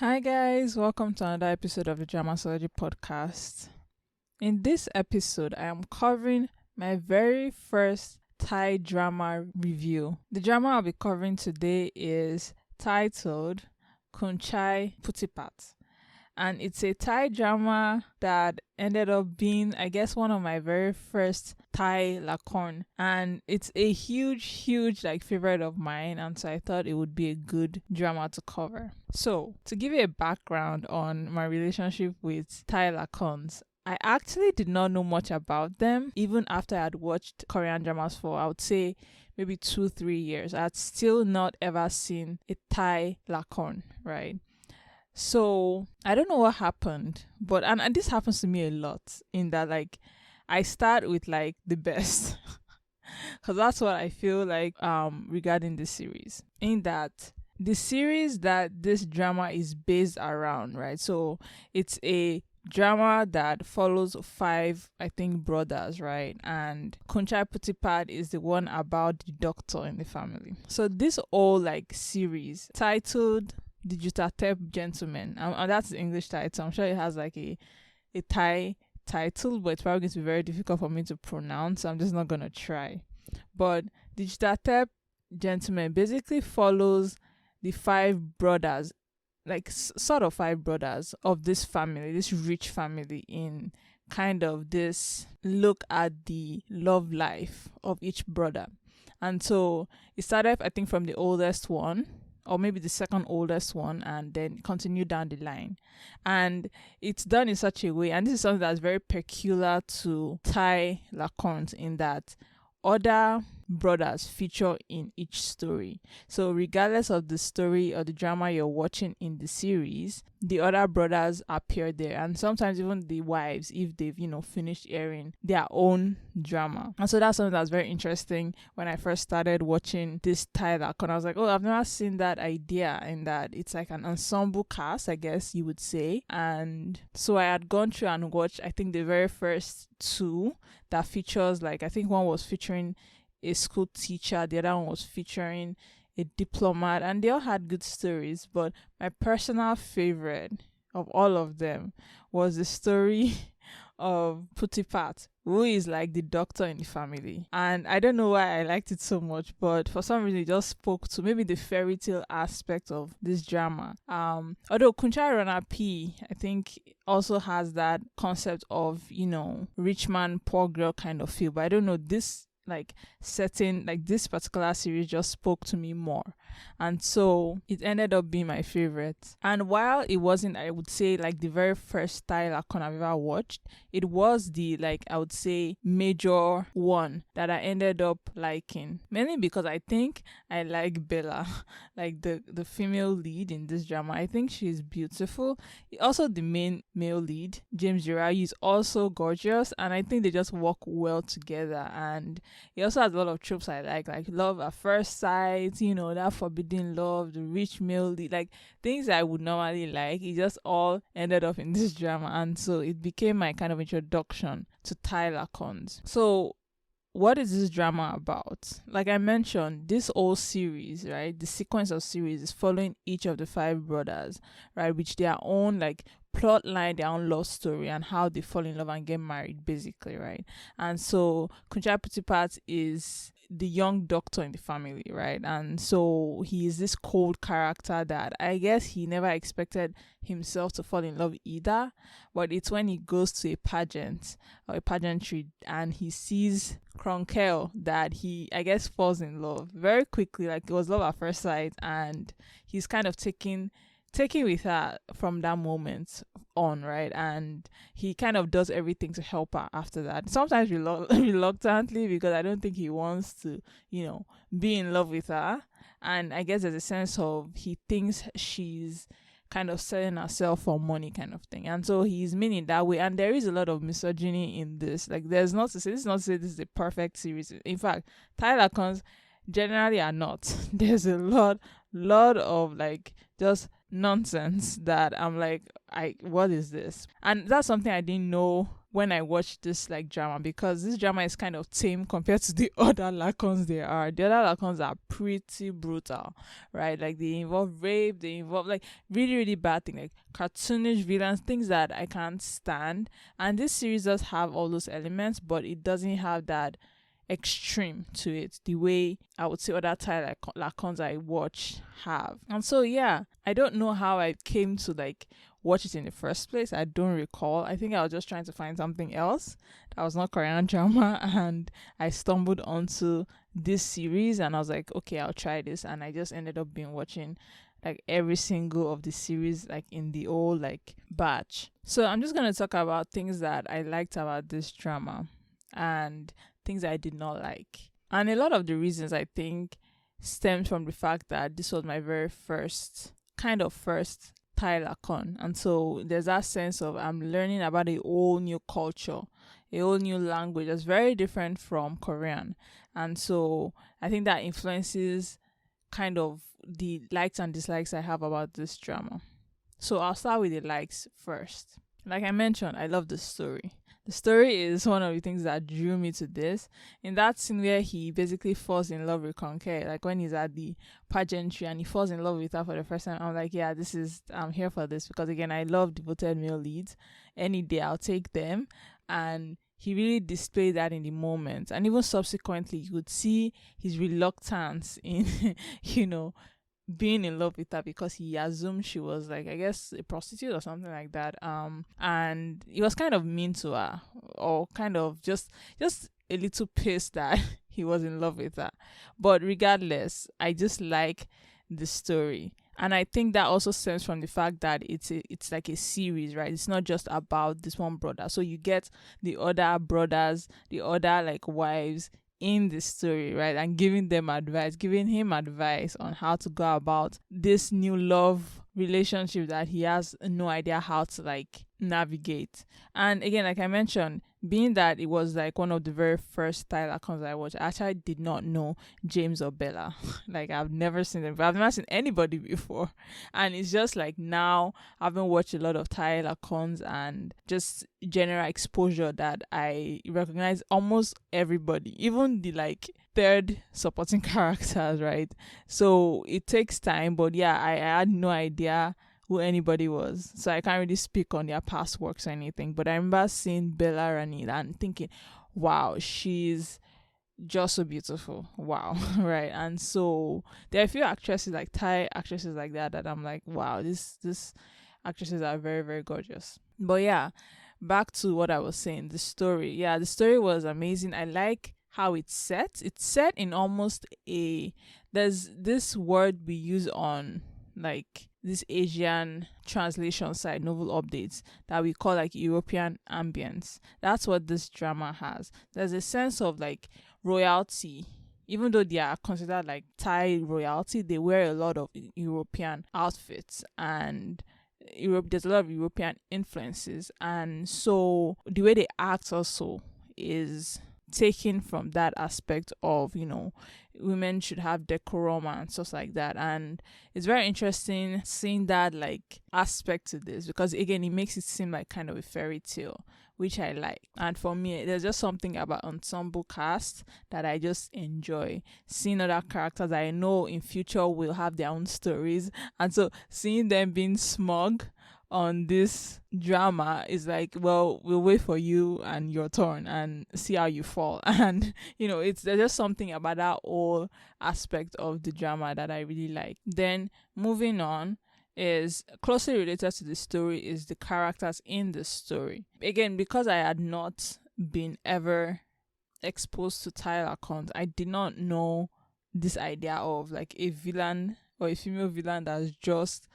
Hi guys, welcome to another episode of the Dramasology podcast. In this episode, I am covering my very first Thai drama review. The drama I'll be covering today is titled Khun Chai Phutthiphat. And it's a Thai drama that ended up being, I guess, one of my very first Thai lakorn. And it's a huge favorite of mine. And so I thought it would be a good drama to cover. So to give you a background on my relationship with Thai lakorns, I actually did not know much about them even after I had watched Korean dramas for, I would say, maybe 2-3 years. I had still not ever seen a Thai lakorn, right? So I don't know what happened, but and this happens to me a lot in that I start with the best because that's what I feel like regarding this series. In that the series that this drama is based around, right? So it's a drama that follows 5, I think, brothers, right? And Khun Chai Phutthiphat is the one about the doctor in the family. So this whole series titled The Jutatep Gentleman, and that's the English title. I'm sure it has a Thai title, but it's probably going to be very difficult for me to pronounce, so I'm just not going to try. But the Jutatep Gentleman basically follows the 5 brothers, sort of 5 brothers of this family, this rich family, in kind of this look at the love life of each brother. And so it started, I think, from the oldest one, or maybe the second oldest one, and then continue down the line. And it's done in such a way, and this is something that's very peculiar to Thai lakorns, in that other brothers feature in each story. So regardless of the story or the drama you're watching in the series, the other brothers appear there, and sometimes even the wives, if they've finished airing their own drama. And so that's something that's very interesting. When I first started watching this Thai lakorn, I was like, oh, I've never seen that idea, in that it's like an ensemble cast, I guess you would say. And so I had gone through and watched, I think, the very first 2 that features, I think one was featuring a school teacher, the other one was featuring a diplomat, and they all had good stories. But my personal favorite of all of them was the story of Phutthiphat, who is like the doctor in the family. And I don't know why I liked it so much, but for some reason it just spoke to maybe the fairy tale aspect of this drama. Although Khun Chai Rana P, I think, also has that concept of rich man poor girl kind of feel, but I don't know, this setting, this particular series just spoke to me more, and so it ended up being my favorite. And while it wasn't, I would say, the very first Thai lakorn I've ever watched, it was the I would say major one that I ended up liking, mainly because I think I like Bella, the female lead in this drama. I think she's beautiful. Also, the main male lead, James Jirai, is also gorgeous, and I think they just work well together. And he also has a lot of tropes I like love at first sight, that forbidden love, the rich male lead, things I would normally like. It just all ended up in this drama, and so it became my kind of introduction to Thai lakorns. So what is this drama about? Like I mentioned, this whole series, right, the sequence of series is following each of the 5 brothers, right, which their own plot line, their own love story, and how they fall in love and get married, basically, right? And so Khun Chai Phutthiphat is the young doctor in the family, right? And so he is this cold character that I guess he never expected himself to fall in love either. But it's when he goes to a pageant or a pageantry and he sees Kronkel that he, I guess, falls in love very quickly. It was love at first sight, and he's kind of taking with her from that moment on, right? And he kind of does everything to help her after that, sometimes reluctantly, because I don't think he wants to be in love with her. And I guess there's a sense of he thinks she's kind of selling herself for money kind of thing, and so he's mean in that way. And there is a lot of misogyny in this. There's not to say this is not to say this is a perfect series. In fact, Thai lakorns generally are not. There's a lot of just nonsense that I'm what is this? And that's something I didn't know when I watched this like drama, because this drama is kind of tame compared to the other lakorns there are. The other lakorns are pretty brutal, right? Like they involve rape, they involve like really, really bad things, like cartoonish villains, things that I can't stand. And this series does have all those elements, but it doesn't have that extreme to it the way I would say other Thai like lakorns I watch have. And so yeah, I don't know how I came to like watch it in the first place. I don't recall. I think I was just trying to find something else that was not Korean drama, and I stumbled onto this series and I was like, okay, I'll try this, and I just ended up being watching like every single of the series like in the old like batch. So I'm just gonna talk about things that I liked about this drama and things I did not like. And a lot of the reasons I think stemmed from the fact that this was my very first Thai lakon. And so there's that sense of I'm learning about a whole new culture, a whole new language that's very different from Korean. And so I think that influences kind of the likes and dislikes I have about this drama. So I'll start with the likes first. Like I mentioned, I love the story. The story is one of the things that drew me to this. In that scene where he basically falls in love with Khun Chai, like when he's at the pageantry and he falls in love with her for the first time, I'm like, yeah, I'm here for this, because again, I love devoted male leads. Any day I'll take them. And he really displayed that in the moment. And even subsequently, you could see his reluctance in, being in love with her, because he assumed she was like, I guess, a prostitute or something like that. And he was kind of mean to her, or kind of just a little pissed that he was in love with her. But regardless, I just like the story. And I think that also stems from the fact that it's like a series, right? It's not just about this one brother. So you get the other brothers, the other like wives in the story, right? And giving him advice on how to go about this new love relationship that he has no idea how to like navigate. And again, like I mentioned, being that it was like one of the very first Thai accounts I watched, I actually did not know James or Bella. Like I've never seen them, but I've never seen anybody before. And it's just like now I've been watching a lot of Thai accounts and just general exposure that I recognize almost everybody, even the like third supporting characters, right? So it takes time, but yeah, I had no idea who anybody was, so I can't really speak on their past works or anything. But I remember seeing Bella Rani and thinking, wow, she's just so beautiful, wow. Right? And so there are a few actresses, like Thai actresses like that I'm like, wow, this actresses are very, very gorgeous. But yeah, back to what I was saying, the story. Yeah, the story was amazing. I like how it's set in almost there's this word we use on like this Asian translation site, novel updates, that we call like European ambience. That's what this drama has. There's a sense of like royalty. Even though they are considered like Thai royalty, they wear a lot of European outfits, and there's a lot of European influences. And so the way they act also is taken from that aspect of, women should have decorum and stuff like that. And it's very interesting seeing that like aspect to this, because again, it makes it seem like kind of a fairy tale, which I like. And for me, there's just something about ensemble cast that I just enjoy. Seeing other characters I know in future will have their own stories, and so seeing them being smug on this drama is like, well, we'll wait for you and your turn and see how you fall. And there's just something about that whole aspect of the drama that I really like. Then moving on, is closely related to the story is the characters in the story. Again, because I had not been ever exposed to Thai accounts, I did not know this idea of like a villain or a female villain that's just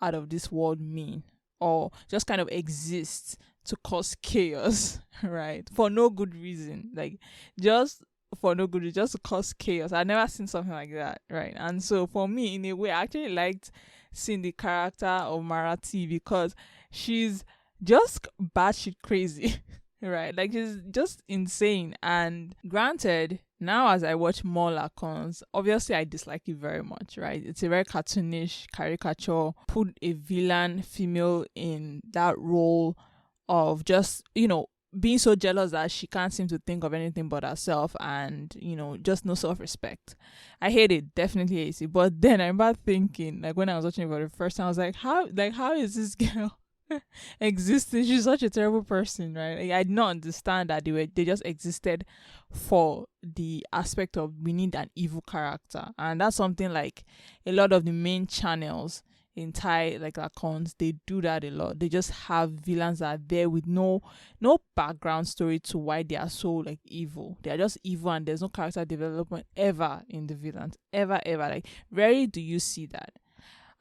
out of this world mean, or just kind of exists to cause chaos, right? For no good reason. Like just for no good reason, just to cause chaos. I've never seen something like that, right? And so for me, in a way, I actually liked seeing the character of Marathi, because she's just batshit crazy. Right? Like she's just insane. And granted, now as I watch more lakorns, obviously I dislike it very much, right? It's a very cartoonish caricature. Put a villain female in that role of just, being so jealous that she can't seem to think of anything but herself, and just no self-respect. I hate it, definitely hate it. But then I remember thinking, like, when I was watching it for the first time, I was like, how is this girl existing? She's such a terrible person, right? Like, I did not understand that they just existed for the aspect of we need an evil character. And that's something like a lot of the main channels in Thai, like lakorns, they do that a lot. They just have villains that are there with no background story to why they are so like evil. They are just evil, and there's no character development ever in the villains, ever. Like, rarely do you see that.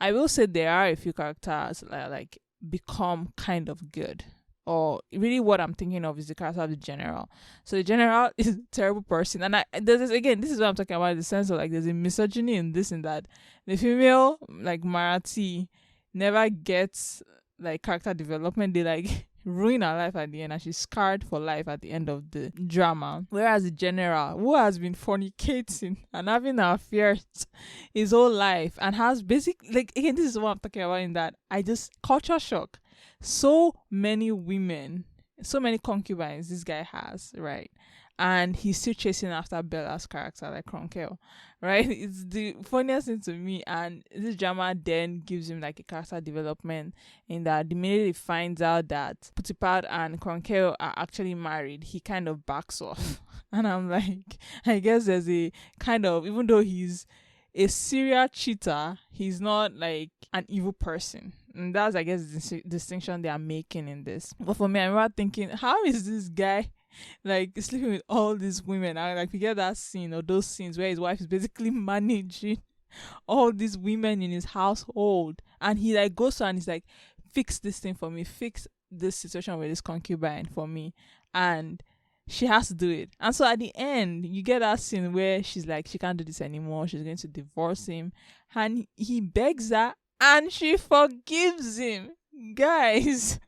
I will say there are a few characters that like become kind of good. Or really, what I'm thinking of is the character of the general. So the general is a terrible person, and this is what I'm talking about, in the sense of like there's a misogyny in this, in that the female like Marathi never gets like character development. They like ruin her life at the end, and she's scarred for life at the end of the drama. Whereas the general, who has been fornicating and having affairs his whole life, and has basically, like, again, this is what I'm talking about, in that I just culture shock. So many women, so many concubines this guy has, right? And he's still chasing after Bella's character, like Kronkel, right? It's the funniest thing to me. And this drama then gives him like a character development, in that the minute he finds out that Phutthiphat and Kronkel are actually married, he kind of backs off. And I'm like, I guess there's a kind of, even though he's a serial cheater, he's not like an evil person. And that's, I guess, the distinction they are making in this. But for me, I remember thinking, how is this guy like sleeping with all these women? I like, we get that scene, or those scenes where his wife is basically managing all these women in his household, and he like goes to her and he's like, fix this thing for me, fix this situation with this concubine for me, and she has to do it. And so at the end, you get that scene where she's like, she can't do this anymore, she's going to divorce him, and he begs her, and she forgives him. Guys,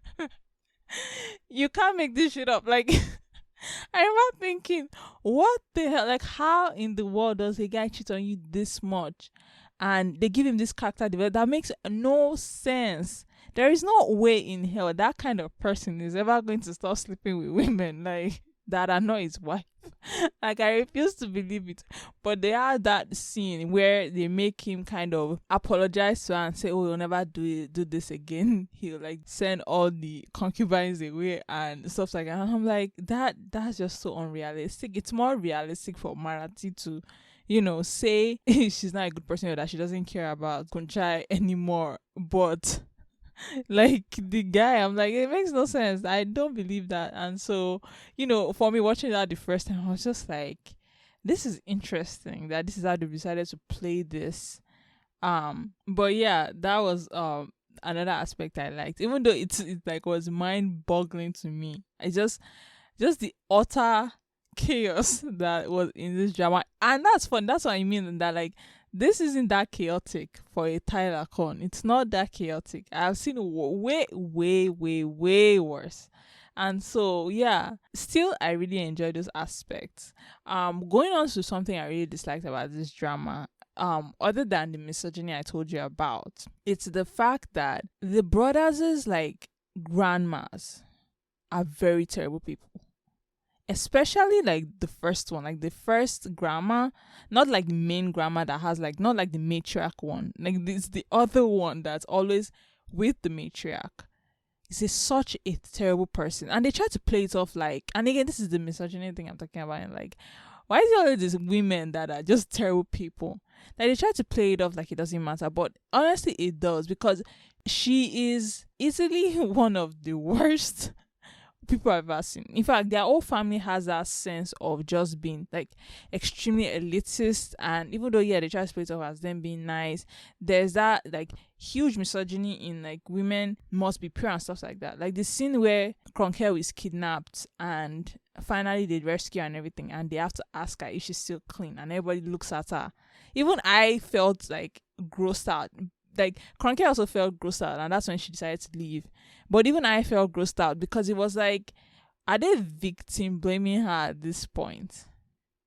you can't make this shit up. Like, I remember thinking, what the hell? Like, how in the world does a guy cheat on you this much? And they give him this character development that makes no sense. There is no way in hell that kind of person is ever going to stop sleeping with women like that are not his wife. Like, I refuse to believe it. But they have that scene where they make him kind of apologize to her and say, oh, he'll never do this again. He'll like send all the concubines away and stuff like that. And I'm like, that's just so unrealistic. It's more realistic for Marathi to, say she's not a good person, or that she doesn't care about Khun Chai anymore. But like, the guy, I'm like, it makes no sense. I don't believe that. And so, for me, watching that the first time, I was just like, this is interesting that this is how they decided to play this. But yeah, that was another aspect I liked, even though it like was mind boggling to me. I just the utter chaos that was in this drama. And that's fun. That's what I mean, that like, this isn't that chaotic for a Thai lakon. It's not that chaotic. I've seen way, way, way, way worse. And so, yeah, still, I really enjoy those aspects. Going on to something I really disliked about this drama, other than the misogyny I told you about, it's the fact that the brothers' like grandmas are very terrible people. Especially like the first one, like the first grandma, not like the main grandma that has like, not like the matriarch one, like this the other one that's always with the matriarch. Is such a terrible person, and they try to play it off like, and again, this is the misogyny thing I'm talking about, and like, why is it always these women that are just terrible people? Like, they try to play it off like it doesn't matter, but honestly it does, because she is easily one of the worst people I've ever seen. In fact, their whole family has that sense of just being like extremely elitist, and even though they try to play it off as them being nice, there's that like huge misogyny in like women must be pure and stuff like that. Like the scene where Kronkel is kidnapped and finally they rescue her and everything, and they have to ask her if she's still clean, and everybody looks at her. Even I felt like grossed out. Like, Kronke also felt grossed out, and that's when she decided to leave. But even I felt grossed out, because it was like, are they victim blaming her at this point?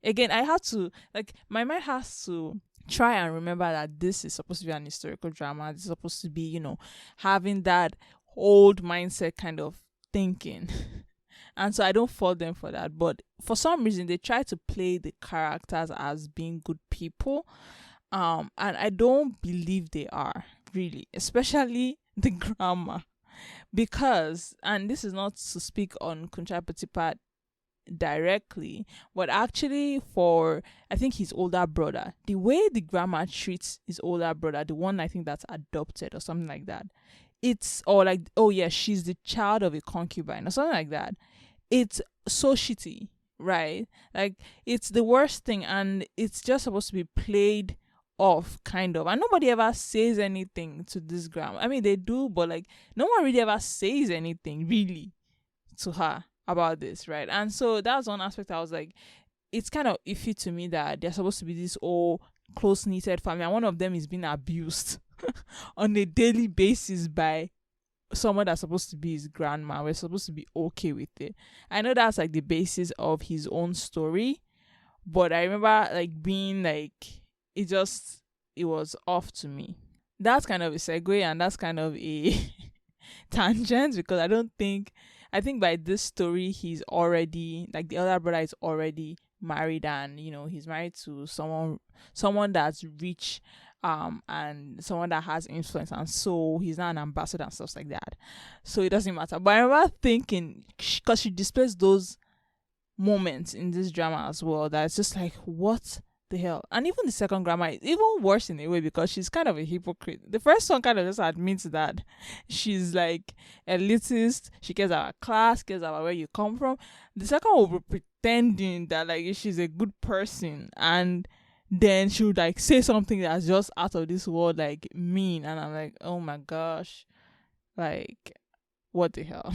Again, I had to, like, my mind has to try and remember that this is supposed to be an historical drama. This is supposed to be, having that old mindset kind of thinking. And so I don't fault them for that. But for some reason, they try to play the characters as being good people. And I don't believe they are, really, especially the grandma. Because, and this is not to speak on Khun Chai Phutthiphat directly, but actually for, I think, his older brother, the way the grandma treats his older brother, the one I think that's adopted or something like that, it's, or like, oh yeah, she's the child of a concubine or something like that, it's so shitty, right? Like, it's the worst thing, and it's just supposed to be played off, kind of, and nobody ever says anything to this grandma. I mean, they do, but like, no one really ever says anything really to her about this, right? And so that's one aspect I was like, it's kind of iffy to me that they're supposed to be this all close-knitted family, and one of them is being abused on a daily basis by someone that's supposed to be his grandma. We're supposed to be okay with it. I know that's like the basis of his own story, but I remember like being like, it was off to me. That's kind of a segue, and that's kind of a tangent, because I think by this story he's already, like, the other brother is already married, and he's married to someone that's rich, and someone that has influence, and so he's not an ambassador and stuff like that, so it doesn't matter. But I remember thinking, because she displays those moments in this drama as well, that it's just like, what the hell? And even the second grandma is even worse in a way, because she's kind of a hypocrite. The first one kind of just admits that she's like elitist, she cares about class, cares about where you come from. The second one will be pretending that like she's a good person, and then she would like say something that's just out of this world, like mean, and I'm like, oh my gosh, like, what the hell?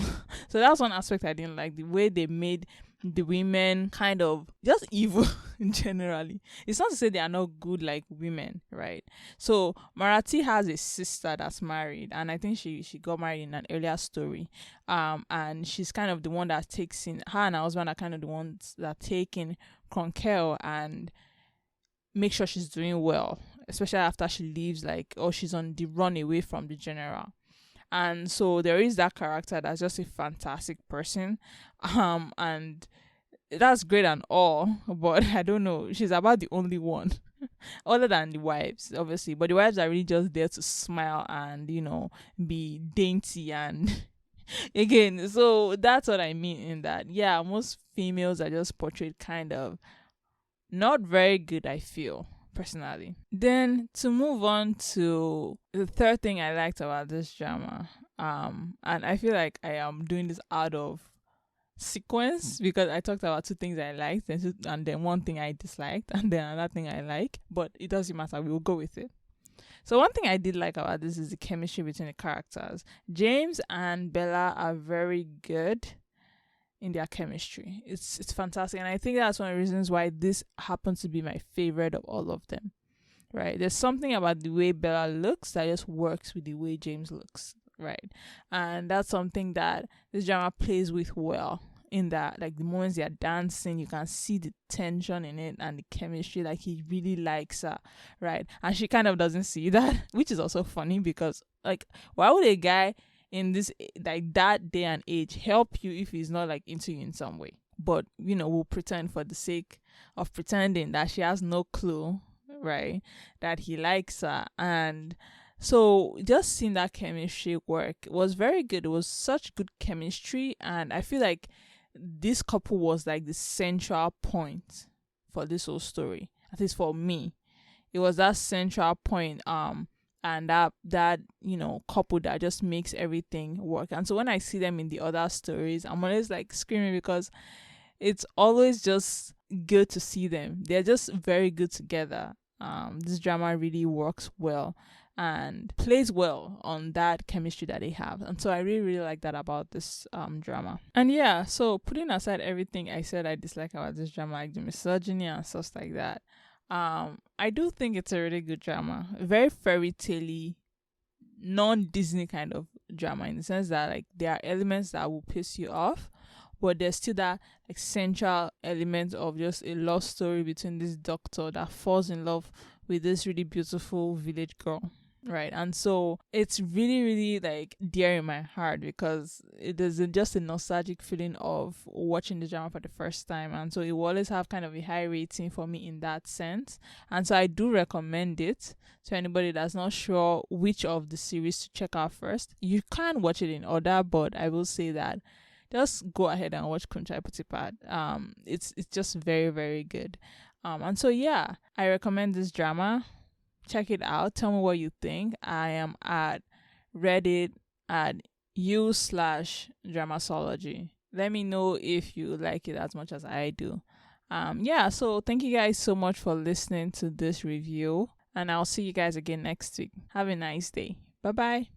So that's one aspect I didn't like, the way they made the women kind of just evil generally. It's not to say they are not good like women, right? So Marathi has a sister that's married, and I think she got married in an earlier story, and she's kind of the one that takes in, her and her husband are kind of the ones that take in Kronkel and make sure she's doing well, especially after she leaves, like, or she's on the run away from the general. And so there is that character that's just a fantastic person, and that's great and all, but I don't know, she's about the only one other than the wives, obviously, but the wives are really just there to smile and be dainty and again, so that's what I mean in that, yeah, most females are just portrayed kind of not very good, I feel, personally. Then to move on to the third thing I liked about this drama, and I feel like I am doing this out of sequence, because I talked about two things I liked, and then one thing I disliked, and then another thing I like, but it doesn't matter, we'll go with it. So one thing I did like about this is the chemistry between the characters. James and Bella are very good in their chemistry. It's fantastic, and I think that's one of the reasons why this happens to be my favorite of all of them, right? There's something about the way Bella looks that just works with the way James looks, right? And that's something that this drama plays with well, in that, like, the moments they are dancing, you can see the tension in it and the chemistry, like, he really likes her, right? And she kind of doesn't see that, which is also funny, because, like, why would a guy in this, like, that day and age help you if he's not like into you in some way? But we'll pretend, for the sake of pretending, that she has no clue, right, that he likes her. And so just seeing that chemistry work was very good. It was such good chemistry, and I feel like this couple was like the central point for this whole story, at least for me. It was that central point, and that couple that just makes everything work. And so when I see them in the other stories, I'm always like screaming, because it's always just good to see them. They're just very good together. This drama really works well and plays well on that chemistry that they have, and so I really, really like that about this drama. And yeah, so putting aside everything I said I dislike about this drama, like the misogyny and stuff like that, I do think it's a really good drama, very fairy tale-y, non-Disney kind of drama, in the sense that, like, there are elements that will piss you off, but there's still that, like, central element of just a love story between this doctor that falls in love with this really beautiful village girl, right? And so it's really, really like dear in my heart because it is just a nostalgic feeling of watching the drama for the first time, and so it will always have kind of a high rating for me in that sense. And so I do recommend it to anybody that's not sure which of the series to check out first. You can watch it in order, but I will say that just go ahead and watch Khun Chai Phutthiphat. It's just very, very good. And so yeah, I recommend this drama. Check it out. Tell me what you think. I am at Reddit at u/dramasology. Let me know if you like it as much as I do. Yeah, so thank you guys so much for listening to this review, and I'll see you guys again next week. Have a nice day. Bye bye.